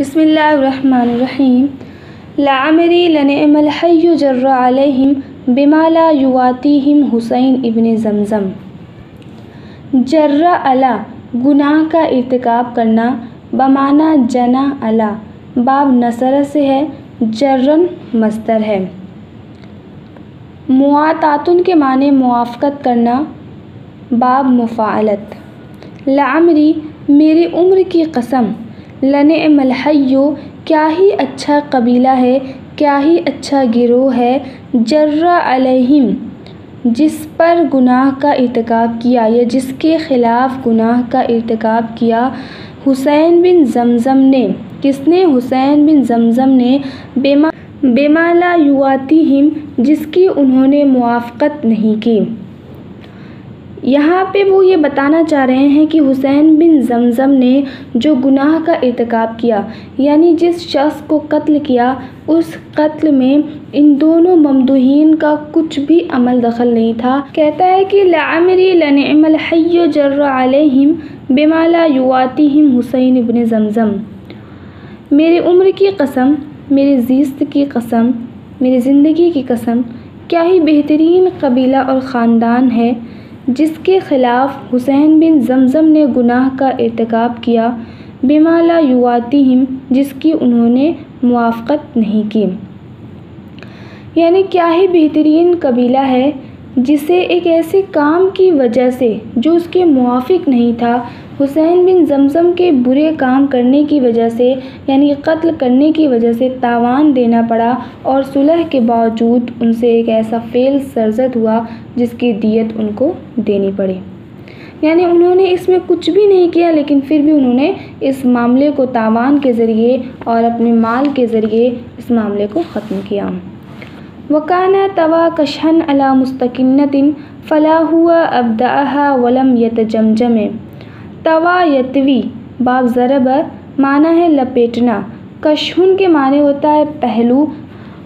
बिस्मिल्लाहिर्रहमानिर्रहीम। लाअमरी लनिअमल हय्यु जर्रा अलैहिम बिमा ला युवातीहिम हुसैन इब्न ज़मज़म। जर्रा अला गुनाह का इर्तिकाब करना, बमाना जना अला, बाब नसर से है, जर्रन मस्दर है। मुआतातुन के माने मुआफ़क़त करना, बाब मुफ़ाअलत। लाअमरी मेरी उम्र की कसम, लनिअमल हय्यु क्या ही अच्छा कबीला है, क्या ही अच्छा गिरोह है, जर्रा अलैहिम जिस पर गुनाह का इर्तिकाब किया या जिसके ख़िलाफ़ गुनाह का इर्तिकाब किया, हुसैन बिन ज़मज़म ने, किसने? हुसैन बिन ज़मज़म ने, बिमा ला युवातीहिम जिसकी उन्होंने मुआफ़क़त नहीं की। यहाँ पे वो ये बताना चाह रहे हैं कि हुसैन बिन ज़मज़म ने जो गुनाह का इर्तिकाब किया, यानी जिस शख्स को कत्ल किया, उस कत्ल में इन दोनों ममदूहीन का कुछ भी अमल दखल नहीं था। कहता है कि लाअमरी लनिअमल हय्यु जर्रा अलैहिम बिमा ला युवातीहिम हुसैन इब्न ज़मज़म। मेरी उम्र की कसम, मेरी ज़ीस्त की कसम, मेरी ज़िंदगी की कसम, क्या ही बेहतरीन कबीला और ख़ानदान है जिसके ख़िलाफ़ हुसैन बिन ज़मज़म ने गुनाह का इर्तिकाब किया, बिमा ला युवातीहिम जिसकी उन्होंने मुआफ़क़त नहीं की। यानी क्या ही बेहतरीन कबीला है जिसे एक ऐसे काम की वजह से जो उसके मुआफ़िक नहीं था, हुसैन बिन ज़मज़म के बुरे काम करने की वजह से, यानी कत्ल करने की वजह से तावान देना पड़ा और सुलह के बावजूद उनसे एक ऐसा फ़ेल सरज़द हुआ जिसकी दियत उनको देनी पड़ी। यानी उन्होंने इसमें कुछ भी नहीं किया, लेकिन फिर भी उन्होंने इस मामले को तावान के ज़रिए और अपने माल के ज़रिए इस मामले को ख़त्म किया। वकाना तवा कशहन अला मुस्तकिन्नतिन फ़ला हुआ अब्दाहा वलम यतजमजमे। तवा यतवी बाब ज़रब माना है लपेटना, कशहुन के माने होता है पहलू,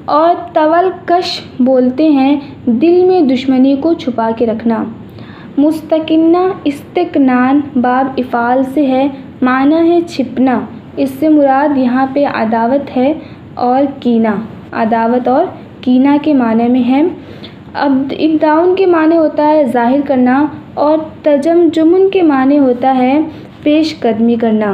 और तवल कश बोलते हैं दिल में दुश्मनी को छुपा के रखना। मुस्तकिन्ना इस्तिकनान बाब इफ़ाल से है, माना है छिपना। इससे मुराद यहाँ पे अदावत है और कीना, अदावत और कीना के माने में है। अब इब्दाउन के माने होता है ज़ाहिर करना और तजमजुमुन के माने होता है पेश कदमी करना।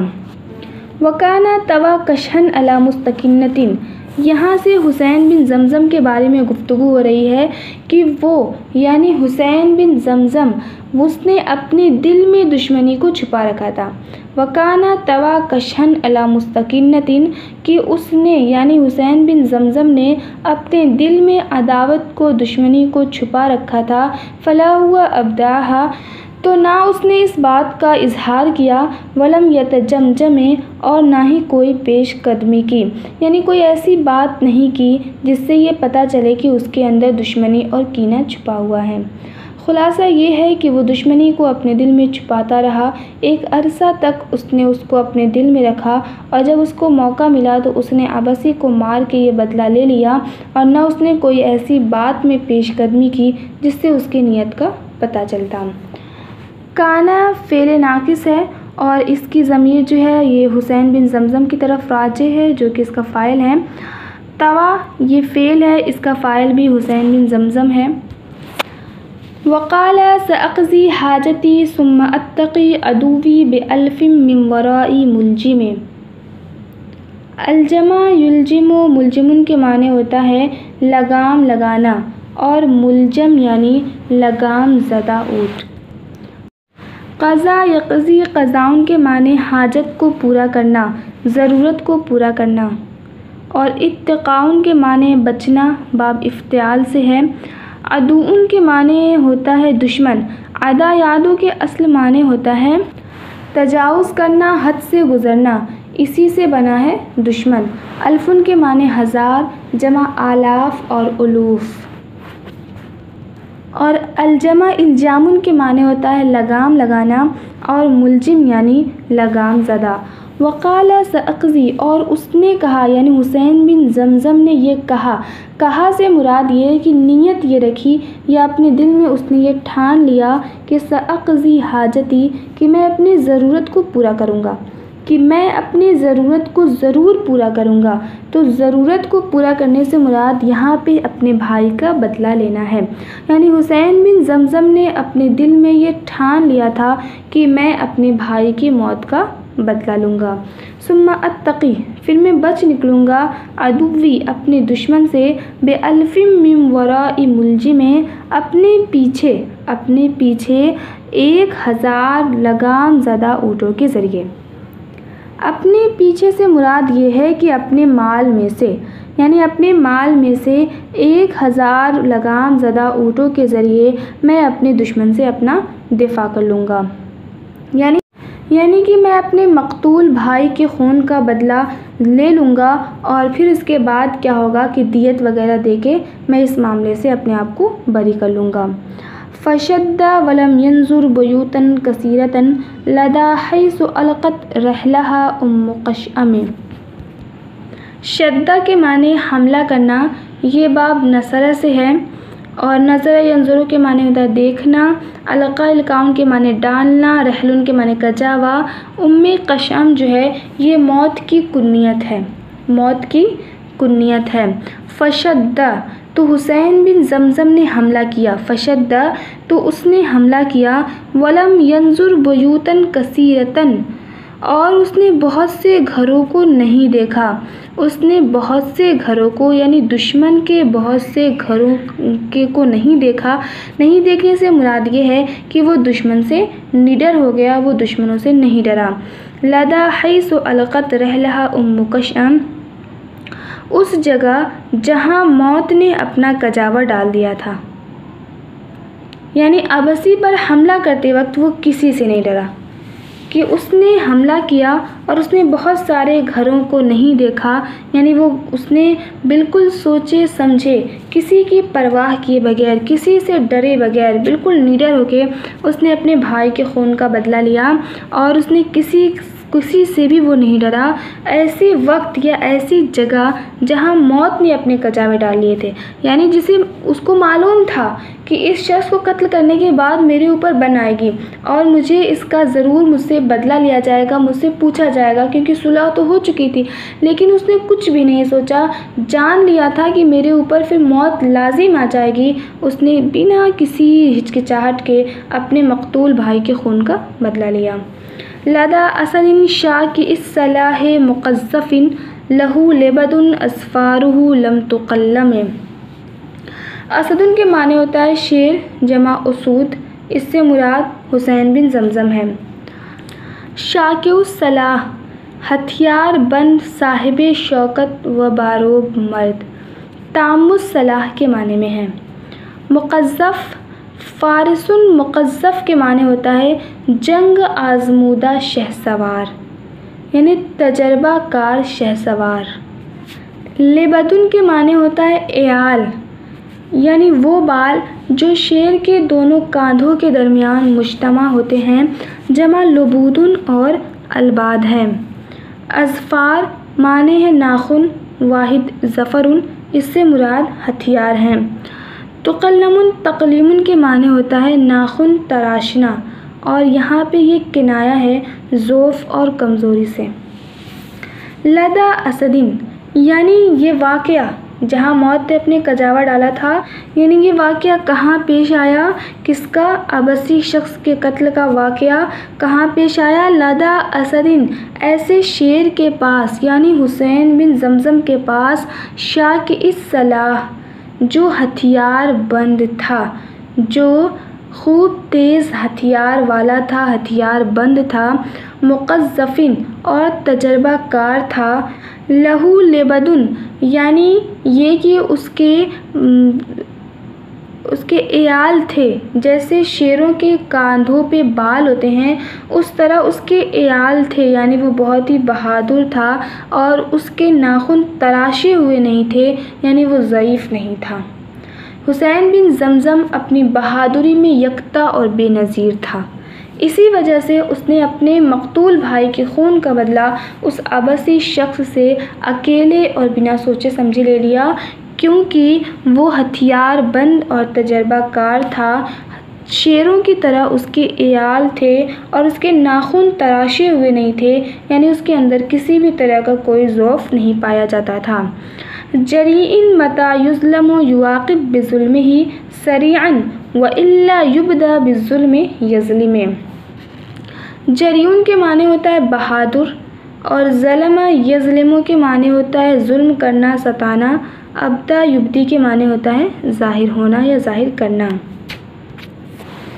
वकाना तवा कशहन अला मुस्तकिन्नतिन, यहाँ से हुसैन बिन ज़मज़म के बारे में गुफ्तगू हो रही है कि वो यानी हुसैन बिन ज़मज़म उसने अपने दिल में दुश्मनी को छुपा रखा था। वकाना तवा कशहन अला मुस्तकिन्नतिन कि उसने यानी हुसैन बिन ज़मज़म ने अपने दिल में अदावत को, दुश्मनी को छुपा रखा था। फ़ला हुआ अब्दाहा तो ना उसने इस बात का इजहार किया, वलम यतजमजमे और ना ही कोई पेश कदमी की, यानी कोई ऐसी बात नहीं की जिससे ये पता चले कि उसके अंदर दुश्मनी और कीना छुपा हुआ है। खुलासा ये है कि वो दुश्मनी को अपने दिल में छुपाता रहा, एक अरसा तक उसने उसको अपने दिल में रखा और जब उसको मौका मिला तो उसने अबसी को मार के ये बदला ले लिया और न उसने कोई ऐसी बात में पेशकदमी की जिससे उसकी नीयत का पता चलता। काना फ़ेल नाकिस है और इसकी ज़मीर जो है ये हुसैन बिन ज़मज़म की तरफ राजे है जो कि इसका फ़ाइल है। तवा ये फ़ेल है, इसका फ़ाइल भी हुसैन बिन ज़मज़म है। वक़ाला सअक़ज़ी हाजती सुम्मा अत्तक़ी अदुवी बिअल्फ़िम मिन वराई मुलजिमे। अलजमा युलजिमु, मुलजिमुन के माने होता है लगाम लगाना और मुलजम यानी लगाम ज़दा ऊँट। क़ज़ा यक़ज़ी, क़ज़ाउन के माने हाजत को पूरा करना, ज़रूरत को पूरा करना, और इत्तिक़ाउन के माने बचना, बाब इफ्तियाल से है। अदुउन के माने होता है दुश्मन। अदा यादों के असल माने होता है तजावुज़ करना, हद से गुज़रना, इसी से बना है दुश्मन। अल्फ़ुन के माने हज़ार, जमा आलाफ और उलूफ़, और अलजमा इल्जामुन के माने होता है लगाम लगाना और मुलजिम यानी लगाम ज़दा। वक़ाला सअक़ज़ी और उसने कहा यानी हुसैन बिन ज़मज़म ने ये कहा से मुराद ये है कि नीयत ये रखी या अपने दिल में उसने ये ठान लिया कि सअक़ज़ी हाजती कि मैं अपनी ज़रूरत को पूरा करूँगा। कि मैं अपनी ज़रूरत को ज़रूर पूरा करूँगा। तो ज़रूरत को पूरा करने से मुराद यहाँ पे अपने भाई का बदला लेना है। यानी हुसैन बिन ज़मज़म ने अपने दिल में ये ठान लिया था कि मैं अपने भाई की मौत का बदला लूँगा। सुम्मा अत्तकी, फिर मैं बच निकलूँगा, अदुवी, अपने दुश्मन से, बेअल्फिम मिन वराई मुलजिमें, अपने पीछे 1000 लगाम ज़दा ऊँटों के ज़रिए। अपने पीछे से मुराद ये है कि अपने माल में से, यानी अपने माल में से 1000 लगाम ज़दा ऊँटों के ज़रिए मैं अपने दुश्मन से अपना दिफा कर लूँगा। यानी कि मैं अपने मकतूल भाई के खून का बदला ले लूँगा और फिर इसके बाद क्या होगा कि दियत वगैरह देके मैं इस मामले से अपने आप को बरी कर लूँगा। फ़शद्दा वलम यंजुर बयूतन कसीरतन लदा हैसु अलक़त रहलहा उम्मु क़शअम। शद्दा के माने हमला करना, ये बाब नसरा से है, और नज़र यंजुर के माने होता है देखना, अलक़ा इल्काउन के माने डालना, रहलुन के माने कचावा। उम्मे क़शअम जो है ये मौत की कुन्नियत है। फ़शद्दा, तो हुसैन बिन ज़मज़म ने हमला किया। फ़शद्दा, तो उसने हमला किया। वलम यंजुर बयूतन कसीरतन, और उसने बहुत से घरों को नहीं देखा। उसने बहुत से घरों को, यानी दुश्मन के बहुत से घरों को नहीं देखा। नहीं देखने से मुराद ये है कि वो दुश्मन से निडर हो गया, वो दुश्मनों से नहीं डरा। लदा हैसु अलक़त रहलहा उम्मु क़शअम, उस जगह जहाँ मौत ने अपना कजावा डाल दिया था। यानी अबसी पर हमला करते वक्त वो किसी से नहीं डरा कि उसने हमला किया और उसने बहुत सारे घरों को नहीं देखा। यानी उसने बिल्कुल सोचे समझे, किसी की परवाह किए बगैर, किसी से डरे बगैर, बिल्कुल निडर होके उसने अपने भाई के खून का बदला लिया और उसने किसी से भी वो नहीं डरा। ऐसे वक्त या ऐसी जगह जहां मौत ने अपने कजावे डाल लिए थे, यानी जिसे उसको मालूम था कि इस शख्स को कत्ल करने के बाद मेरे ऊपर बन आएगी और मुझे इसका ज़रूर मुझसे बदला लिया जाएगा, मुझसे पूछा जाएगा, क्योंकि सुलह तो हो चुकी थी। लेकिन उसने कुछ भी नहीं सोचा, जान लिया था कि मेरे ऊपर फिर मौत लाजिम आ जाएगी। उसने बिना किसी हिचकिचाहट के अपने मकतूल भाई के खून का बदला लिया। लदा असदिन शाह की इस सलाह मुक़ज़्ज़फ़िन लहू लेबदुन अस्फ़ारुहु लम तुक़ल्लम। असदुन के माने होता है शेर जमा उसूद, इससे मुराद हुसैन बिन ज़मज़म है। शाकिउस सलाह, हथियार बंद साहिब शौकत व बारोब मर्द, तामुस सलाह के माने में है। मुक़ज़्ज़फ़, फ़ारिसुन मुक़ज़्ज़फ़ के माने होता है जंग आज़मूदा शहसवार, यानी तजर्बाकार शहसवार। लेबदुन के माने होता है एयाल, यानी वो बाल जो शेर के दोनों कांधों के दरमियान मुज्तमा होते हैं, जमा लुबूदुन और अलबाद है। अज़फ़ार माने है नाखून, वाहिद ज़फ़रुन, इससे मुराद हथियार हैं। तुक़ल्लमुन तक़लीमुन के माने होता है नाखून तराशना, और यहाँ पे ये किनाया है ज़ोफ़ और कमज़ोरी से। लदा असदिन, यानी ये वाक़या जहाँ मौत ने अपने कजावा डाला था, यानी ये वाक़या कहाँ पेश आया, किसका, अबसी शख्स के कत्ल का वाक़या कहाँ पेश आया। लदा असदिन, ऐसे शेर के पास, यानी हुसैन बिन ज़मज़म के पास, शाह की इस सलाह, जो हथियार बंद था, जो खूब तेज़ हथियार वाला था, हथियार बंद था, मुक़ज़्ज़फ़िन और तजर्बाकार था, लहू लेबदुन, यानी ये कि उसके एयाल थे, जैसे शेरों के कांधों पे बाल होते हैं उस तरह उसके एयाल थे, यानी वो बहुत ही बहादुर था और उसके नाखून तराशे हुए नहीं थे, यानी वो ज़ईफ़ नहीं था। हुसैन बिन ज़मज़म अपनी बहादुरी में यकता और बेनज़ीर था। इसी वजह से उसने अपने मकतूल भाई के खून का बदला उस अबसी शख्स से अकेले और बिना सोचे समझे ले लिया, क्योंकि वो हथियार बंद और तजर्बाकार था, शेरों की तरह उसके एयाल थे और उसके नाखून तराशे हुए नहीं थे, यानी उसके अंदर किसी भी तरह का कोई ज़ौफ़ नहीं पाया जाता था। जरीइन मता युज़लमु युआक़िब बिज़ुल्मिही सरीअन व इल्ला युबदा बिज़ुल्मि यज़लिमे। जरीउन के माने होता है बहादुर और ज़लमा यज़लिमु के माने होता है जुल्म करना, सताना। अब्दा युब्दी के माने होता है ज़ाहिर होना या ज़ाहिर करना।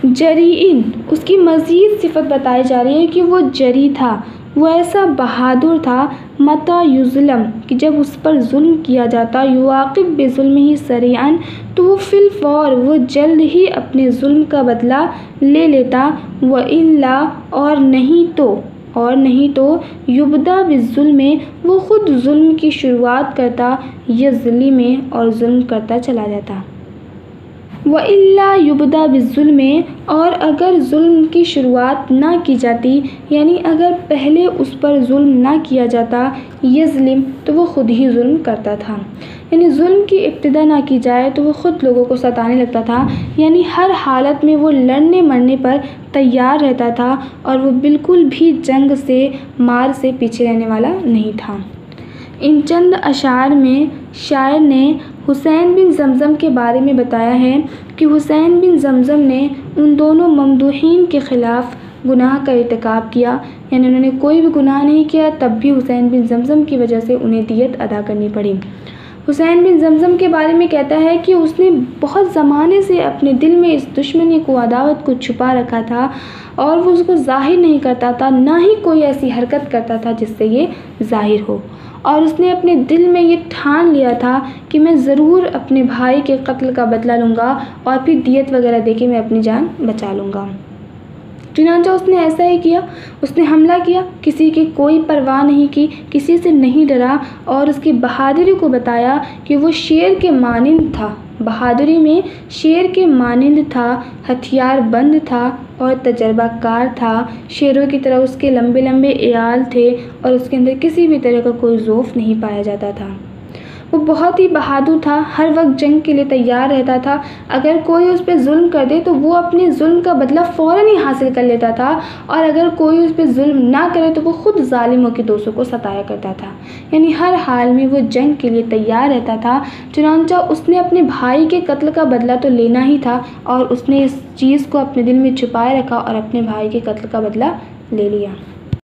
जरीइन उसकी मज़ीद सिफ़त बताई जा रही है कि वो जरी था, वो ऐसा बहादुर था। मता युज़लम कि जब उस पर जुल्म किया जाता, युआक़िब बिज़ुल्मिही सरीअन तो वो फिलफौर वो जल्द ही अपने जुल्म का बदला ले लेता। व इल्ला और नहीं तो युबदा बिज़ुल्मि वो ख़ुद जुल्म की शुरुआत करता, यज़लिमे और जुल्म करता चला जाता। व इल्ला युबदा बिज़ुल्मि और अगर जुल्म की शुरुआत ना की जाती, यानी अगर पहले उस पर जुल्म ना किया जाता, यज़लिम तो वो ख़ुद ही जुल्म करता था। यानी जुल्म की इब्तिदा ना की जाए तो वो ख़ुद लोगों को सताने लगता था, यानी हर हालत में वो लड़ने मरने पर तैयार रहता था और वो बिल्कुल भी जंग से मार से पीछे रहने वाला नहीं था। इन चंद अशार में शायर ने हुसैन बिन ज़मज़म के बारे में बताया है कि हुसैन बिन ज़मज़म ने उन दोनों ममदूहीन के ख़िलाफ़ गुनाह का इर्तिकाब किया, यानी उन्होंने कोई भी गुनाह नहीं किया, तब भी हुसैन बिन ज़मज़म की वजह से उन्हें दियत अदा करनी पड़ी। हुसैन बिन ज़मज़म के बारे में कहता है कि उसने बहुत ज़माने से अपने दिल में इस दुश्मनी को, अदावत को छुपा रखा था और वो उसको ज़ाहिर नहीं करता था, ना ही कोई ऐसी हरकत करता था जिससे ये ज़ाहिर हो। और उसने अपने दिल में ये ठान लिया था कि मैं ज़रूर अपने भाई के कत्ल का बदला लूँगा और फिर दियत वगैरह देके मैं अपनी जान बचा लूँगा। चुनांचा उसने ऐसा ही किया, उसने हमला किया, किसी की कोई परवाह नहीं की, किसी से नहीं डरा और उसकी बहादुरी को बताया कि वो शेर के मानिंद था। बहादुरी में शेर के मानिंद था, हथियार बंद था और तजर्बाकार था। शेरों की तरह उसके लंबे लंबे एयाल थे और उसके अंदर किसी भी तरह का कोई ज़ौफ़ नहीं पाया जाता था। वो बहुत ही बहादुर था, हर वक्त जंग के लिए तैयार रहता था। अगर कोई उस पर जुल्म कर दे तो वो अपने जुल्म का बदला फ़ौरन ही हासिल कर लेता था और अगर कोई उस पर जुल्म ना करे तो वो ख़ुद ज़ालिमों के दोस्तों को सताया करता था। यानी हर हाल में वो जंग के लिए तैयार रहता था। चुनांचा उसने अपने भाई के कत्ल का बदला तो लेना ही था और उसने इस चीज़ को अपने दिल में छुपाए रखा और अपने भाई के कत्ल का बदला ले लिया।